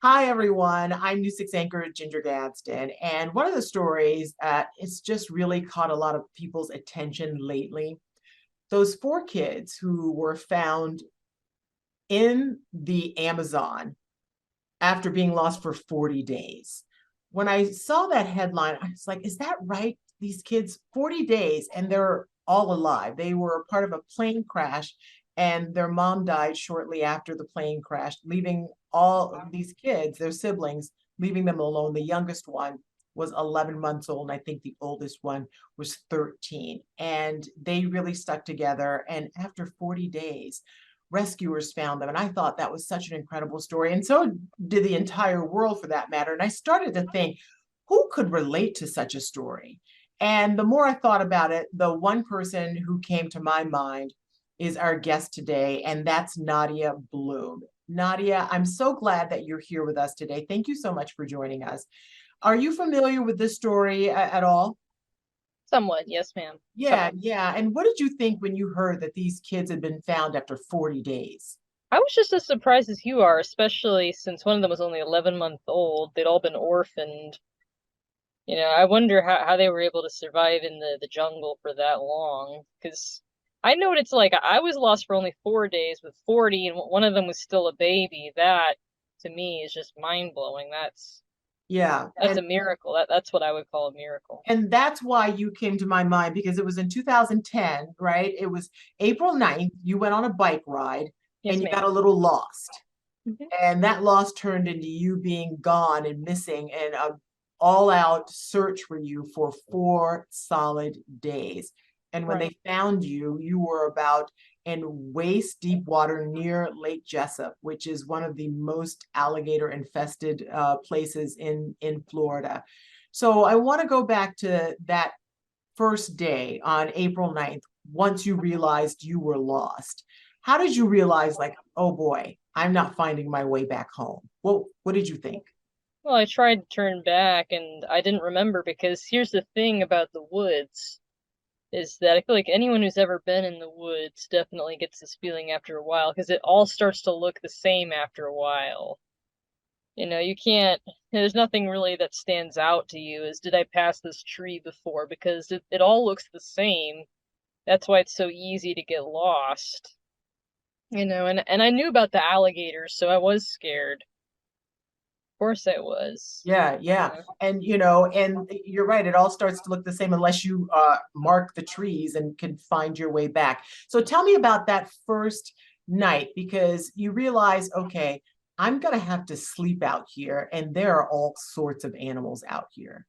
Hi, everyone. I'm News 6 anchor Ginger Gadsden. And one of the stories it's just really caught a lot of people's attention lately. Those four kids who were found in the Amazon after being lost for 40 days. When I saw that headline, I was like, is that right? These kids, 40 days, and they're all alive. They were part of a plane crash, and their mom died shortly after the plane crashed, leaving all of these kids, their siblings, leaving them alone. The youngest one was 11 months old, and I think the oldest one was 13. And they really stuck together. And after 40 days, rescuers found them. And I thought that was such an incredible story. And so did the entire world for that matter. And I started to think, who could relate to such a story? And the more I thought about it, the one person who came to my mind is our guest today, and that's Nadia Bloom. Nadia, I'm so glad that you're here with us today. Thank you so much for joining us. Are you familiar with this story at all? Somewhat, yes, ma'am. Yeah, Somewhat. yeah. And what did you think when you heard that these kids had been found after 40 days? I was just as surprised as you are, especially since one of them was only 11 months old. They'd all been orphaned. I wonder how they were able to survive in the jungle for that long. Because I know what it's like. I was lost for only 4 days with 40, and one of them was still a baby. That, to me, is just mind-blowing. Yeah. That's a miracle. That's what I would call a miracle. And that's why you came to my mind because it was in 2010, right? It was April 9th. You went on a bike ride and Yes, you ma'am. got a little lost. Hmm. And that loss turned into you being gone and missing and a all out search for you for 4 solid days. And when Right. they found you, you were about in waist deep water near Lake Jessup, which is one of the most alligator infested places in Florida. So I want to go back to that first day on April 9th, once you realized you were lost. How did you realize, like, oh boy, I'm not finding my way back home? What did you think? Well, I tried to turn back and I didn't remember because here's the thing about the woods is that I feel like anyone who's ever been in the woods definitely gets this feeling after a while because it all starts to look the same after a while. You can't, there's nothing really that stands out to you as did I pass this tree before because it all looks the same. That's why it's so easy to get lost. And I knew about the alligators, so I was scared. Of course I was. Yeah, yeah. And and you're right, it all starts to look the same unless you mark the trees and can find your way back. So tell me about that first night because you realize, okay, I'm gonna have to sleep out here, and there are all sorts of animals out here.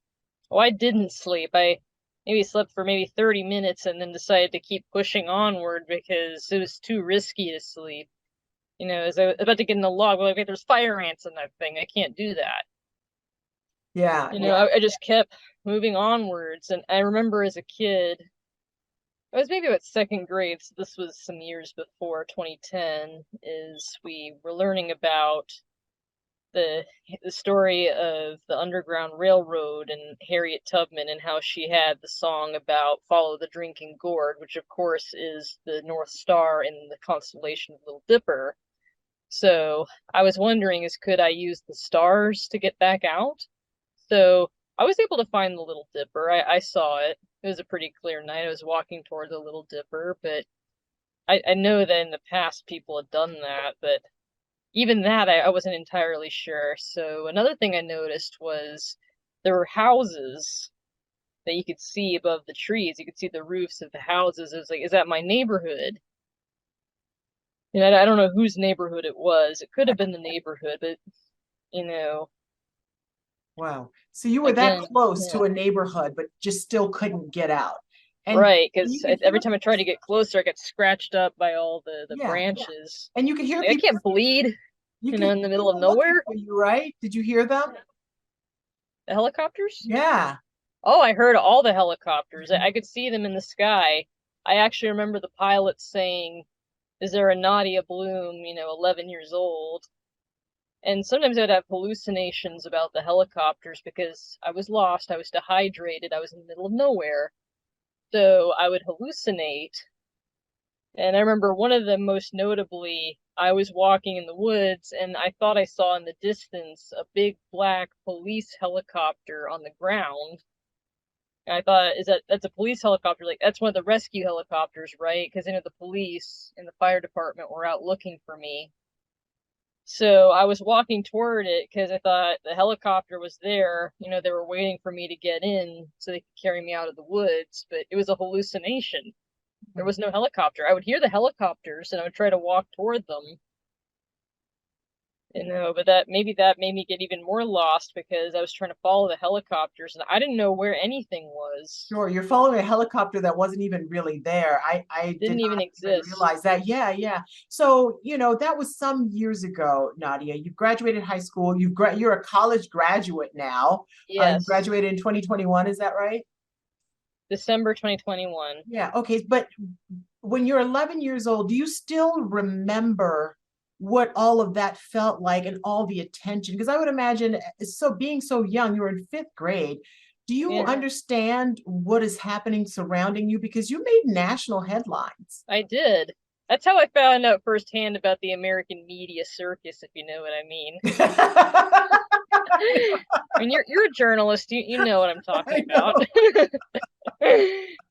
Oh, I didn't sleep. I maybe slept for maybe 30 minutes and then decided to keep pushing onward because it was too risky to sleep. As I was about to get in the log, well, like, "Wait, there's fire ants in that thing. I can't do that." Yeah, yeah. I just kept moving onwards. And I remember as a kid, I was maybe about second grade, so this was some years before 2010, is we were learning about the the story of the Underground Railroad and Harriet Tubman and how she had the song about follow the drinking gourd, which of course is the North Star in the constellation of Little Dipper. So I was wondering is could I use the stars to get back out? So I was able to find the Little Dipper. I saw it. It was a pretty clear night. I was walking toward the Little Dipper, but I know that in the past people had done that, but even that I wasn't entirely sure. So another thing I noticed was there were houses that you could see above the trees. You could see the roofs of the houses. It was like, is that my neighborhood? I don't know whose neighborhood it was. It could have been the neighborhood, but you know, Wow. So you were that again, close yeah, to a neighborhood, but just still couldn't get out. And right. you Because could every hear, time I tried to get closer, I got scratched up by all the yeah, branches. and you could hear Like I people, can't bleed, you could in hear the middle of people looking nowhere. for you, right? Did you hear them? The helicopters? Yeah. Oh, I heard all the helicopters. I could see them in the sky. I actually remember the pilot saying, "Is there a Nadia Bloom, 11 years old?" And sometimes I'd have hallucinations about the helicopters because I was lost, I was dehydrated, I was in the middle of nowhere. So I would hallucinate. And I remember one of them most notably I was walking in the woods and I thought I saw in the distance a big black police helicopter on the ground. And I thought, that's a police helicopter? Like, that's one of the rescue helicopters, right? Because the police and the fire department were out looking for me. So I was walking toward it because I thought the helicopter was there. They were waiting for me to get in so they could carry me out of the woods, but it was a hallucination. There was no helicopter. I would hear the helicopters and I would try to walk toward them, but that made me get even more lost because I was trying to follow the helicopters and I didn't know where anything was. Sure, you're following a helicopter that wasn't even really there. I did Didn't even not even exist. realize that. Yeah, yeah. So, that was some years ago, Nadia. You graduated high school. You're a college graduate now. You Yes. graduated in 2021, is that right? December 2021. Yeah, okay. But when you're 11 years old, do you still remember what all of that felt like and all the attention? Because I would imagine, so being so young, you were in fifth grade. Do you Yeah, understand what is happening surrounding you? Because you made national headlines. I did. That's how I found out firsthand about the American media circus, if you know what I mean. I mean, you're a journalist. You know what I'm talking I about. know.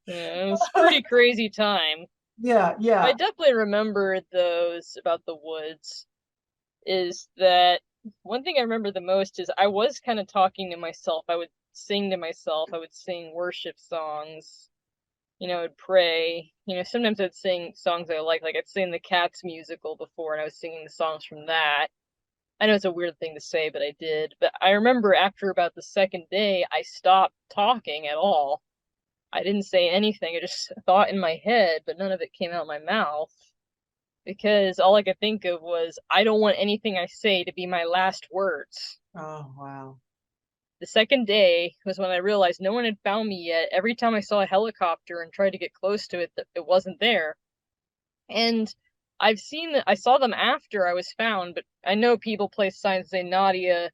Yeah, it's a pretty crazy time. Yeah, I yeah, definitely remember those about the woods. Is that one thing I remember the most is I was kind of talking to myself. I would sing to myself. I would sing worship songs. I'd pray. Sometimes I'd sing songs I like I'd sing the Cats musical before, and I was singing the songs from that. I know it's a weird thing to say, but I did. But I remember after about the second day, I stopped talking at all. I didn't say anything. I just thought in my head, but none of it came out my mouth because all I could think of was, I don't want anything I say to be my last words. oh wow. The second day was when I realized no one had found me yet. Every time I saw a helicopter and tried to get close to it, it wasn't there. And I saw them after I was found, but I know people place signs that say, Nadia,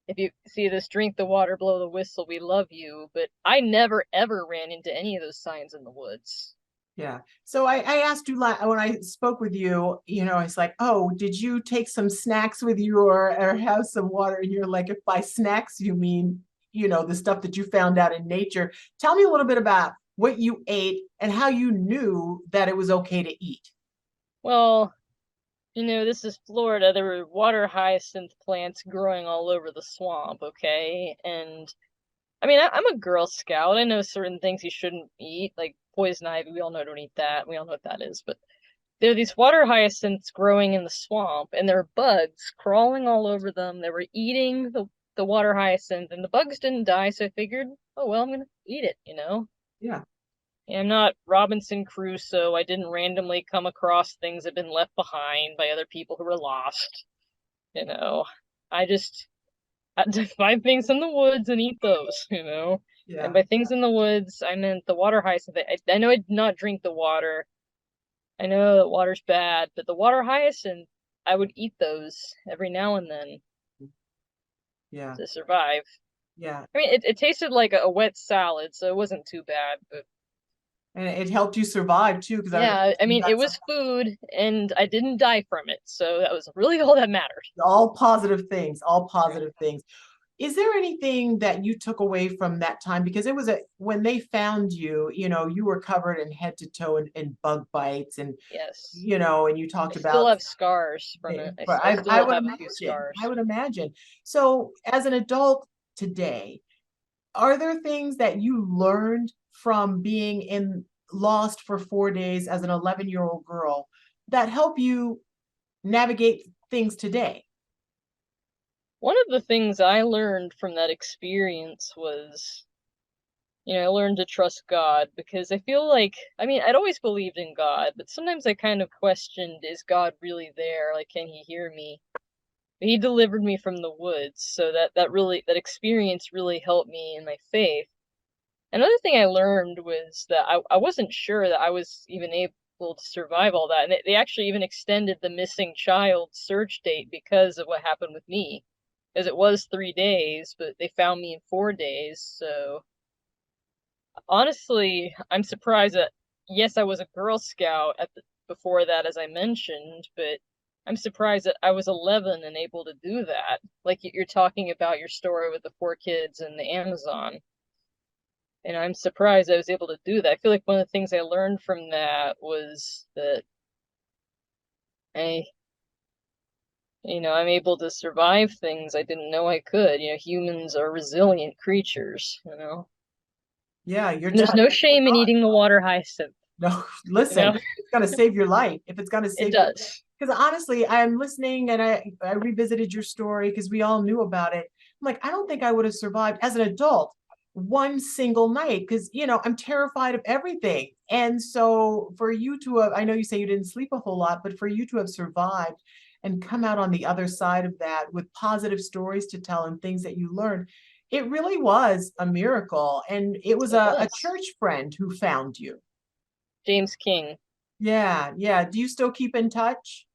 if you see this, drink the water, blow the whistle, we love you. But I never ever ran into any of those signs in the woods. Yeah. So I asked you when I spoke with you, it's like, oh, did you take some snacks with you or have some water? And you're like, if by snacks you mean, the stuff that you found out in nature. Tell me a little bit about what you ate and how you knew that it was okay to eat. Well, this is Florida. There were water hyacinth plants growing all over the swamp, okay? And I mean, I'm a Girl Scout. I know certain things you shouldn't eat, like poison ivy. We all know don't eat that. We all know what that is. But there are these water hyacinths growing in the swamp, and there are bugs crawling all over them. They were eating the water hyacinth, and the bugs didn't die, so I figured, oh well, I'm gonna eat it. Yeah. And I'm not Robinson Crusoe. I didn't randomly come across things that had been left behind by other people who were lost. You know, I just had to find things in the woods and eat those. And Yeah. by things in the woods, I meant the water hyacinth. I know I did not drink the water. I know that water's bad, but the water hyacinth, I would eat those every now and then Yeah. to survive. Yeah. I mean, it tasted like a wet salad, so it wasn't too bad. But And it helped you survive too, because I would yeah, I imagine you mean, it got some was food, and I didn't die from it, so that was really all that mattered. all positive things, all positive things. Is there anything that you took away from that time? Because it was when they found you, you were covered in head to toe in bug bites and Yes. and you I talked still about have scars from it. but I I still would have a few imagine, I scars. would imagine. So as an adult today, are there things that you learned from being in lost for 4 days as an 11-year-old girl that help you navigate things today? One of the things I learned from that experience was, I learned to trust God because I feel like, I mean, I'd always believed in God, but sometimes I kind of questioned, is God really there? Like, can he hear me? But he delivered me from the woods, so that experience really helped me in my faith. Another thing I learned was that I wasn't sure that I was even able to survive all that. And they actually even extended the missing child search date because of what happened with me. Because it was 3 days, but they found me in 4 days. So honestly, I'm surprised that, yes, I was a Girl Scout before that, as I mentioned, but I'm surprised that I was 11 and able to do that. Like you're talking about your story with the four kids in the Amazon. And I'm surprised I was able to do that. I feel like one of the things I learned from that was that I, I'm able to survive things I didn't know I could. Humans are resilient creatures. Yeah, you're And there's telling no shame in eating the water hyacinth, no, you listen, know? if it's gonna save your life, if it's gonna It save your, does. because honestly, I'm listening and I revisited your story because we all knew about it. I'm like, I don't think I would have survived as an adult one single night because I'm terrified of everything. And so for you to have, I know you say you didn't sleep a whole lot, but for you to have survived and come out on the other side of that with positive stories to tell and things that you learned, it really was a miracle. And it was It a was. church friend who found you. James King. Yeah, yeah. Do you still keep in touch?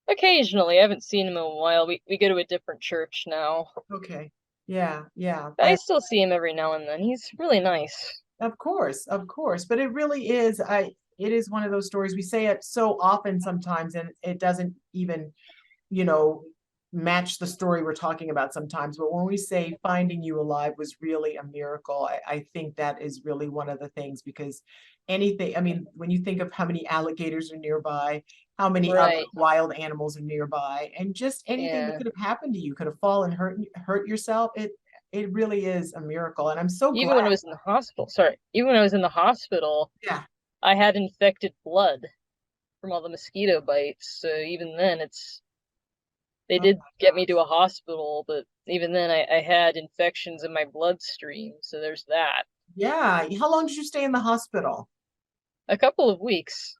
Occasionally, I haven't seen him in a while. We go to a different church now. Okay. Yeah, yeah. But I still see him every now and then. He's really nice. Of course, of course. But it really is, it is one of those stories. We say it so often sometimes, and it doesn't even, you know, match the story we're talking about sometimes. But when we say finding you alive was really a miracle, I think that is really one of the things because anything, I mean, when you think of how many alligators are nearby, how many other Right. wild animals are nearby, and just anything that Yeah. could have happened to you, could have fallen, hurt yourself. It really is a miracle. And I'm so glad. Even when I was in the hospital, sorry, even when I was in the hospital, Yeah. I had infected blood from all the mosquito bites. So even then, they Oh did my get me to gosh. a hospital, but even then, I had infections in my bloodstream. So there's that. Yeah. How long did you stay in the hospital? A couple of weeks.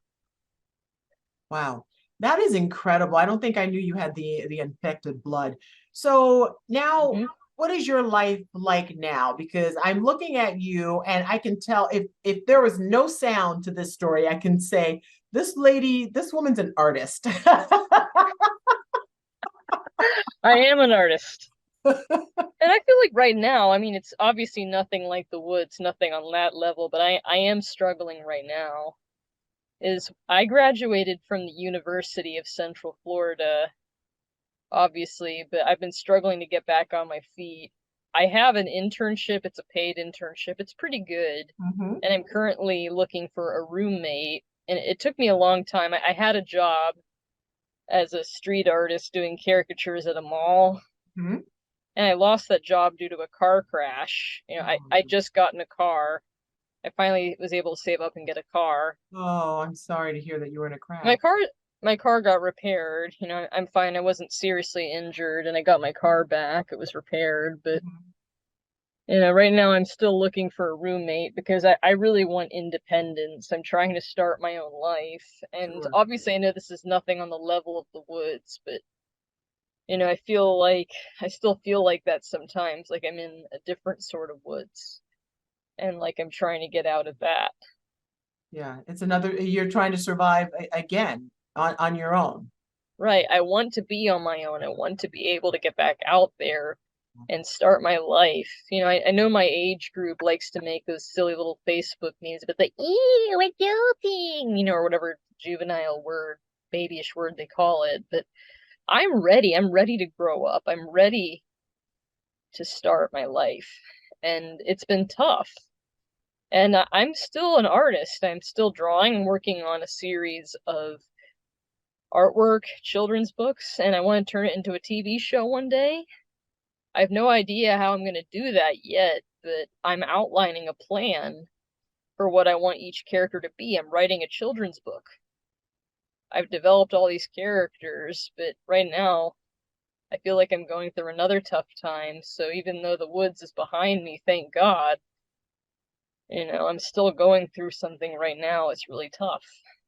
Wow. That is incredible. I don't think I knew you had the infected blood. So now Hmm. what is your life like now? Because I'm looking at you and I can tell if there was no sound to this story, I can say this lady, this woman's an artist. I am an artist. And I feel like right now, I mean, it's obviously nothing like the woods, nothing on that level, but I am struggling right now. Is I graduated from the University of Central Florida, obviously, but I've been struggling to get back on my feet. I have an internship, it's a paid internship, it's pretty good, Mhm, and I'm currently looking for a roommate. And it took me a long time. I had a job as a street artist doing caricatures at a mall, mhm. and I lost that job due to a car crash. Oh, I just got in a car. I finally was able to save up and get a car. oh, I'm sorry to hear that you were in a My crash. car my car got repaired. I'm fine. I wasn't seriously injured and I got my car back. It was repaired, but Mhm. right now I'm still looking for a roommate because I really want independence. I'm trying to start my own life. And Sure. obviously I know this is nothing on the level of the woods, but I still feel like that sometimes, like I'm in a different sort of woods and like I'm trying to get out of that. Yeah, it's another, you're trying to survive again on your own. Right. I want to be on my own. I want to be able to get back out there and start my life. I know my age group likes to make those silly little Facebook memes, but the ew, adulting, or whatever juvenile word, babyish word they call it. But I'm ready. I'm ready to grow up. I'm ready to start my life. And it's been tough. And I'm still an artist. I'm still drawing. I'm working on a series of artwork, children's books, and I want to turn it into a TV show one day. I have no idea how I'm going to do that yet, but I'm outlining a plan for what I want each character to be. I'm writing a children's book. I've developed all these characters, but right now I feel like I'm going through another tough time. So even though the woods is behind me, thank God, I'm still going through something right now. It's really tough.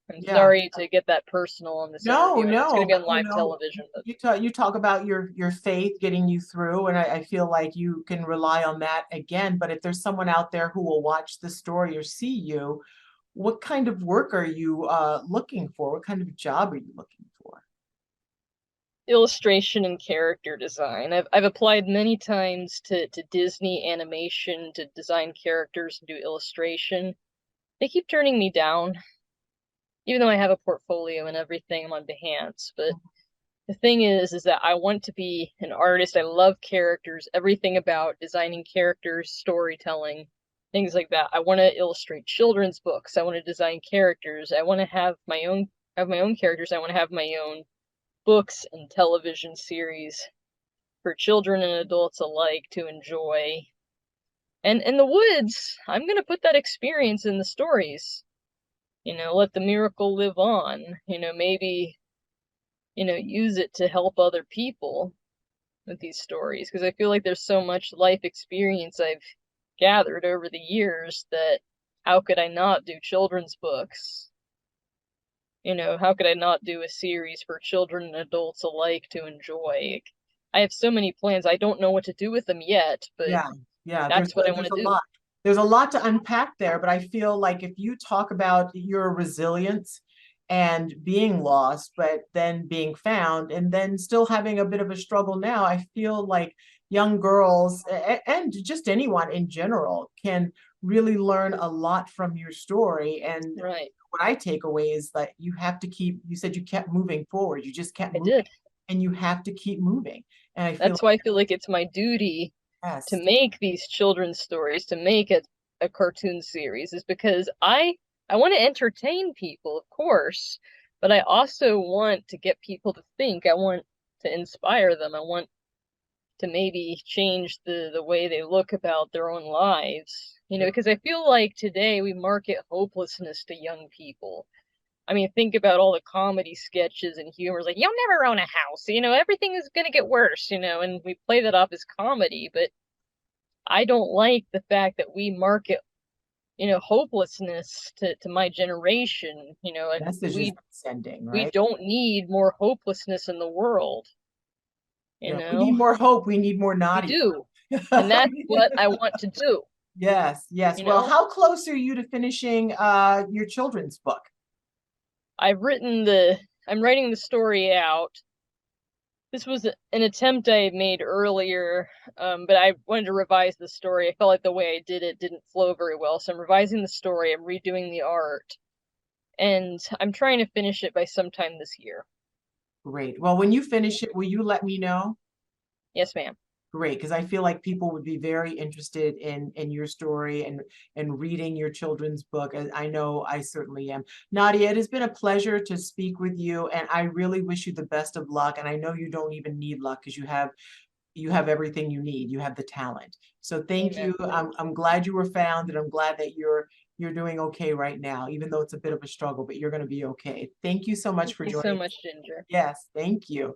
I'm Yeah. sorry to get that personal on this No, interview. I know it's going no, to be on but live television, but you talk about your faith getting you through, and I feel like you can rely on that again. But if there's someone out there who will watch the story or see you, what kind of work are you looking for? What kind of job are you looking for? illustration and character design. I've applied many times to Disney animation to design characters and do illustration. They keep turning me down. even though I have a portfolio and everything, I'm on Behance. But the thing is that I want to be an artist. I love characters, everything about designing characters, storytelling, things like that. I want to illustrate children's books. I want to design characters. I want to have my own characters. I want to have my own books and television series for children and adults alike to enjoy. And in the woods, I'm going to put that experience in the stories. Let the miracle live on. Maybe, use it to help other people with these stories because I feel like there's so much life experience I've gathered over the years that how could I not do children's books? How could I not do a series for children and adults alike to enjoy? I have so many plans. I don't know what to do with them yet, but Yeah, yeah, that's what I want there's to a do. lot. There's a lot to unpack there, but I feel like if you talk about your resilience and being lost, but then being found, and then still having a bit of a struggle now, I feel like young girls and just anyone in general can really learn a lot from your story. And Right. what I take away is that you have to keep, you said you kept moving forward, you just kept I moving, did. and you have to keep moving. And I feel That's why I feel like it's my duty like, to yes, make these children's stories, to make a cartoon series, is because I want to entertain people, of course, but I also want to get people to think. I want to inspire them. I want to maybe change the way they look about their own lives. Because I feel like today we market hopelessness to young people. I mean, think about all the comedy sketches and humor, like, you'll never own a house, everything is going to get worse, and we play that off as comedy, but I don't like the fact that we market, hopelessness to my generation, and message is we sending, we right? don't need more hopelessness in the world, you Yeah, we need know. more hope. We need more We Nadia. do. And that's what I want to do, Yes, yes. you Well, know. how close are you to finishing your children's book? I've written the I'm writing the story out. This was an attempt I had made earlier, but I wanted to revise the story. I felt like the way I did it didn't flow very well, so I'm revising the story. I'm redoing the art, and I'm trying to finish it by sometime this year. Great. Well, when you finish it, will you let me know? Yes, ma'am. Great, because I feel like people would be very interested in your story and reading your children's book. I know I certainly am. Nadia, it has been a pleasure to speak with you, and I really wish you the best of luck. And I know you don't even need luck because you have everything you need. You have the talent. So thank Amen. you. I'm glad you were found, and I'm glad that you're doing okay right now, even though it's a bit of a struggle, but you're going to be okay. Thank you so much Thank for you so joining. much, Ginger. Yes, thank you.